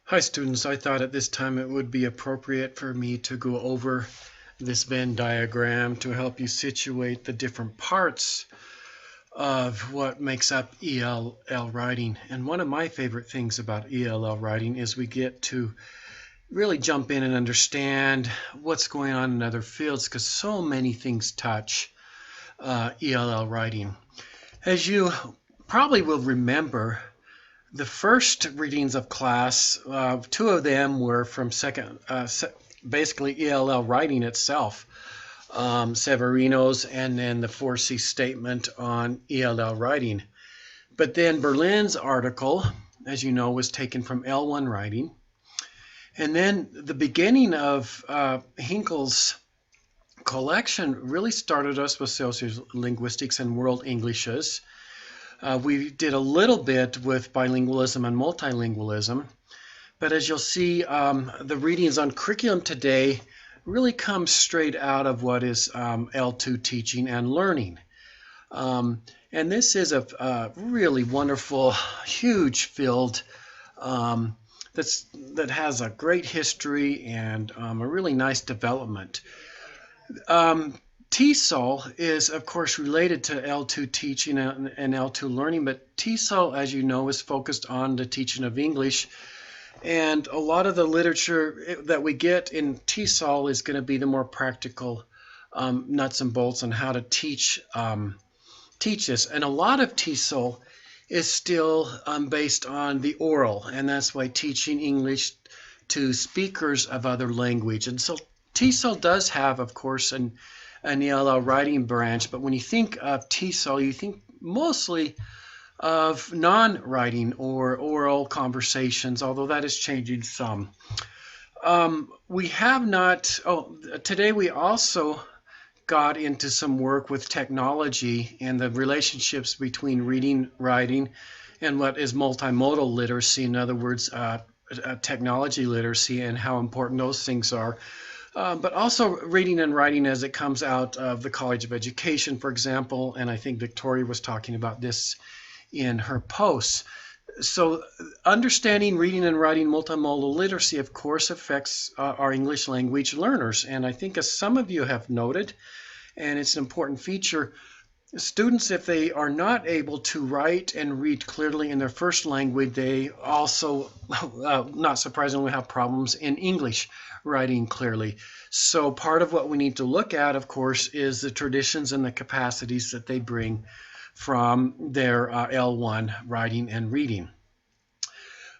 Hi students, I thought at this time it would be appropriate for me to go over this Venn diagram to help you situate the different parts of what makes up ELL writing. And one of my favorite things about ELL writing is we get to really jump in and understand what's going on in other fields because so many things touch ELL writing. As you probably will remember, the first readings of class, two of them were from basically ELL writing itself, Severino's, and then the 4C statement on ELL writing. But then Berlin's article, as you know, was taken from L1 writing. And then the beginning of Hinkle's collection really started us with sociolinguistics and world Englishes. We did a little bit with bilingualism and multilingualism, but as you'll see, the readings on curriculum today really come straight out of what is L2 teaching and learning. And this is a really wonderful, huge field that has a great history and a really nice development. TESOL is, of course, related to L2 teaching and L2 learning, but TESOL, as you know, is focused on the teaching of English. And a lot of the literature that we get in TESOL is going to be the more practical nuts and bolts on how to teach this. And a lot of TESOL is still based on the oral, and that's why teaching English to speakers of other language. And so TESOL does have, of course, an ELL writing branch, but when you think of TESOL, you think mostly of non-writing or oral conversations, although that is changing some. We have not, today we also got into some work with technology and the relationships between reading, writing, and what is multimodal literacy, in other words, technology literacy, and how important those things are. But also reading and writing as it comes out of the College of Education, for example, and I think Victoria was talking about this in her posts. So understanding reading and writing multimodal literacy, of course, affects our English language learners. And I think as some of you have noted, and it's an important feature, students, if they are not able to write and read clearly in their first language, they also, not surprisingly, have problems in English writing clearly. So part of what we need to look at, of course, is the traditions and the capacities that they bring from their L1 writing and reading.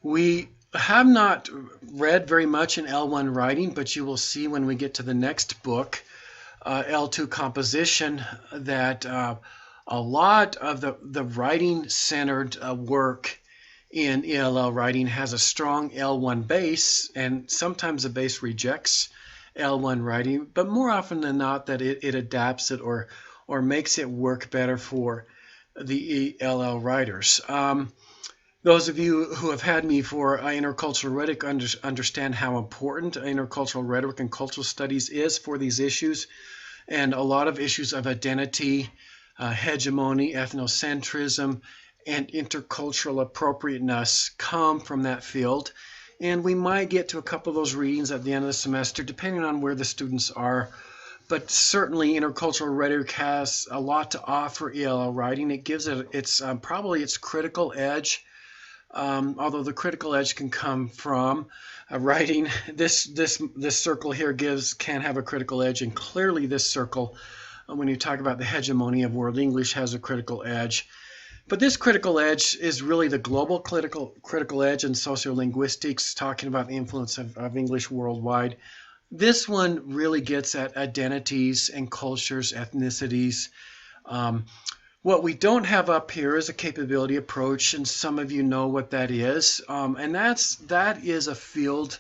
We have not read very much in L1 writing, but you will see when we get to the next book, L2 composition, that a lot of the writing-centered work in ELL writing has a strong L1 base, and sometimes the base rejects L1 writing, but more often than not that it adapts it or makes it work better for the ELL writers. Those of you who have had me for intercultural rhetoric understand how important intercultural rhetoric and cultural studies is for these issues, and a lot of issues of identity, hegemony, ethnocentrism, and intercultural appropriateness come from that field. And we might get to a couple of those readings at the end of the semester, depending on where the students are. But certainly intercultural rhetoric has a lot to offer ELL writing. It gives it probably its critical edge, although the critical edge can come from writing. This circle here can have a critical edge, and clearly this circle, when you talk about the hegemony of world English, has a critical edge. But this critical edge is really the global critical edge in sociolinguistics, talking about the influence of English worldwide. This one really gets at identities and cultures, ethnicities. What we don't have up here is a capability approach, and some of you know what that is. And that is a field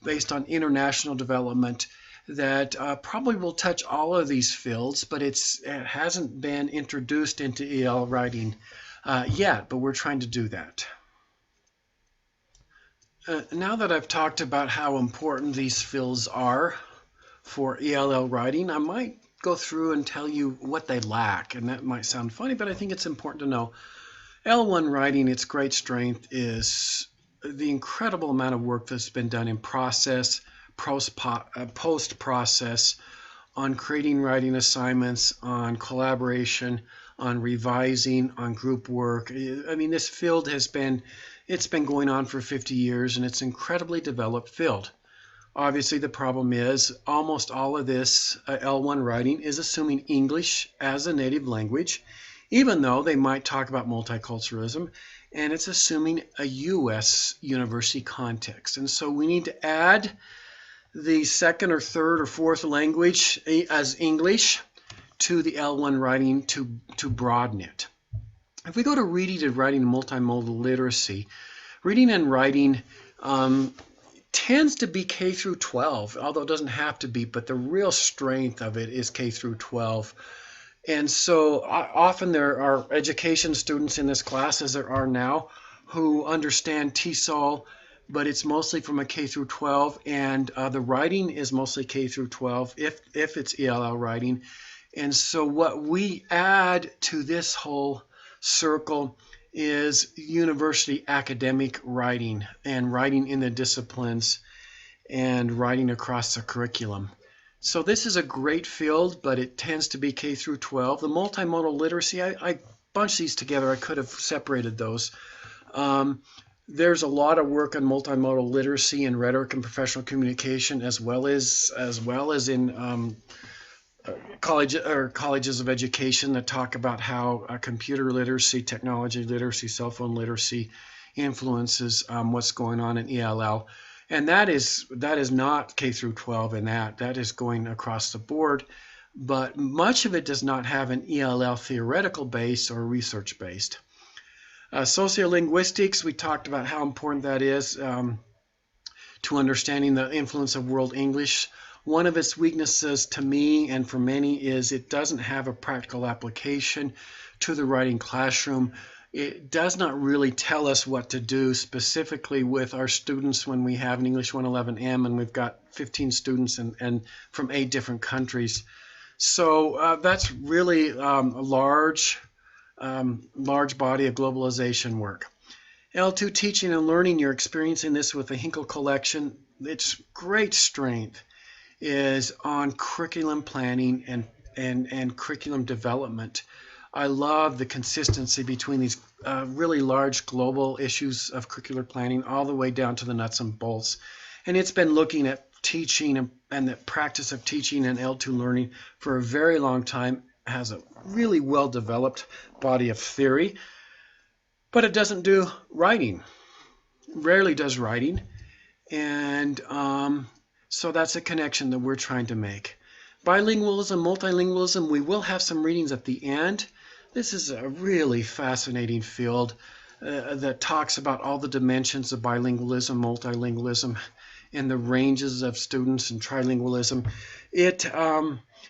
based on international development that probably will touch all of these fields, but it hasn't been introduced into EL writing yet, but we're trying to do that. Now that I've talked about how important these fields are for ELL writing, I might go through and tell you what they lack, and that might sound funny, but I think it's important to know. L1 writing, its great strength is the incredible amount of work that's been done in post-process, on creating writing assignments, on collaboration, on revising, on group work. I mean, this field it's been going on for 50 years, and it's an incredibly developed field. Obviously, the problem is almost all of this L1 writing is assuming English as a native language, even though they might talk about multiculturalism, and it's assuming a U.S. university context. And so we need to add the second or third or fourth language as English to the L1 writing to broaden it. If we go to reading and writing and multimodal literacy, reading and writing tends to be K through 12, although it doesn't have to be, but the real strength of it is K through 12. And so often there are education students in this class, as there are now, who understand TESOL, but it's mostly from a K through 12, and the writing is mostly K through 12 if it's ELL writing. And so what we add to this whole circle is university academic writing and writing in the disciplines and writing across the curriculum. So this is a great field, but it tends to be K through 12. The multimodal literacy, I bunched these together. I could have separated those. There's a lot of work on multimodal literacy in rhetoric and professional communication, as well as in colleges of education that talk about how computer literacy, technology literacy, cell phone literacy influences what's going on in ELL. And that is not K through 12 in that is going across the board, but much of it does not have an ELL theoretical base or research based. Sociolinguistics, we talked about how important that is to understanding the influence of World English. One of its weaknesses to me and for many is it doesn't have a practical application to the writing classroom. It does not really tell us what to do specifically with our students when we have an English 111M and we've got 15 students and from 8 different countries. So that's really a large body of globalization work. L2 teaching and learning, you're experiencing this with the Hinkle collection. Its great strength is on curriculum planning and curriculum development. I love the consistency between these really large global issues of curricular planning all the way down to the nuts and bolts. And it's been looking at teaching and the practice of teaching and L2 learning for a very long time. It has a really well-developed body of theory, but it doesn't do writing. Rarely does writing. And so that's a connection that we're trying to make. Bilingualism, multilingualism, we will have some readings at the end. This is a really fascinating field that talks about all the dimensions of bilingualism, multilingualism, and the ranges of students and trilingualism. It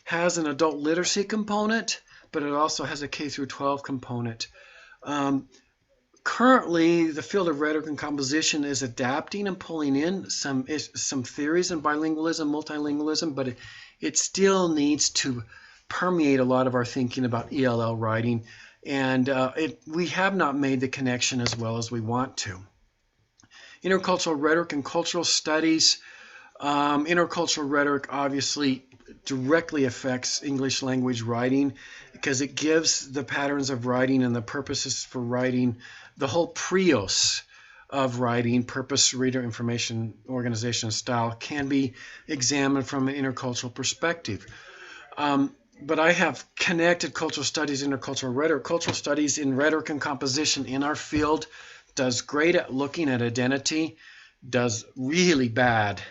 has an adult literacy component, but it also has a K through 12 component. Currently, the field of rhetoric and composition is adapting and pulling in some theories in bilingualism, multilingualism, but it still needs to permeate a lot of our thinking about ELL writing, and we have not made the connection as well as we want to. Intercultural rhetoric and cultural studies. Intercultural rhetoric obviously directly affects English language writing because it gives the patterns of writing and the purposes for writing, the whole prios of writing, purpose, reader, information, organization, style, can be examined from an intercultural perspective. But I have connected cultural studies, intercultural rhetoric. Cultural studies in rhetoric and composition in our field does great at looking at identity, does really bad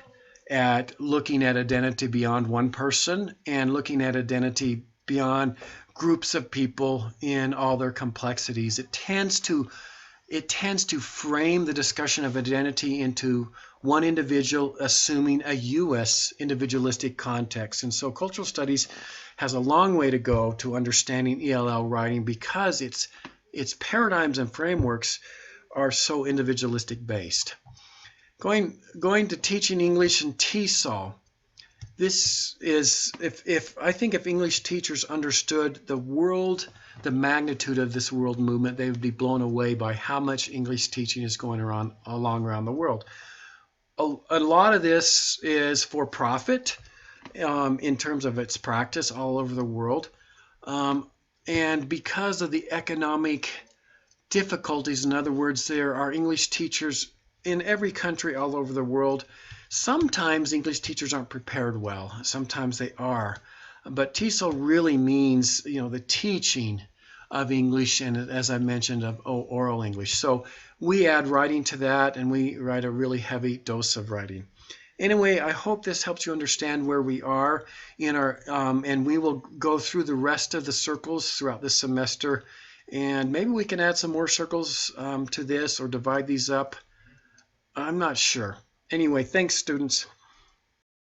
at looking at identity beyond one person and looking at identity beyond groups of people in all their complexities. It tends to frame the discussion of identity into one individual assuming a U.S. individualistic context. And so cultural studies has a long way to go to understanding ELL writing because its paradigms and frameworks are so individualistic based. Going to teaching English and TESOL. This is, if I think if English teachers understood the world, the magnitude of this world movement, they would be blown away by how much English teaching is going around the world. A lot of this is for profit in terms of its practice all over the world. And because of the economic difficulties, in other words, there are English teachers in every country all over the world. Sometimes English teachers aren't prepared well. Sometimes they are. But TESOL really means, the teaching of English, and as I mentioned, of oral English. So we add writing to that, and we write a really heavy dose of writing. Anyway, I hope this helps you understand where we are in our, and we will go through the rest of the circles throughout this semester, and maybe we can add some more circles to this or divide these up. I'm not sure. Anyway, thanks, students.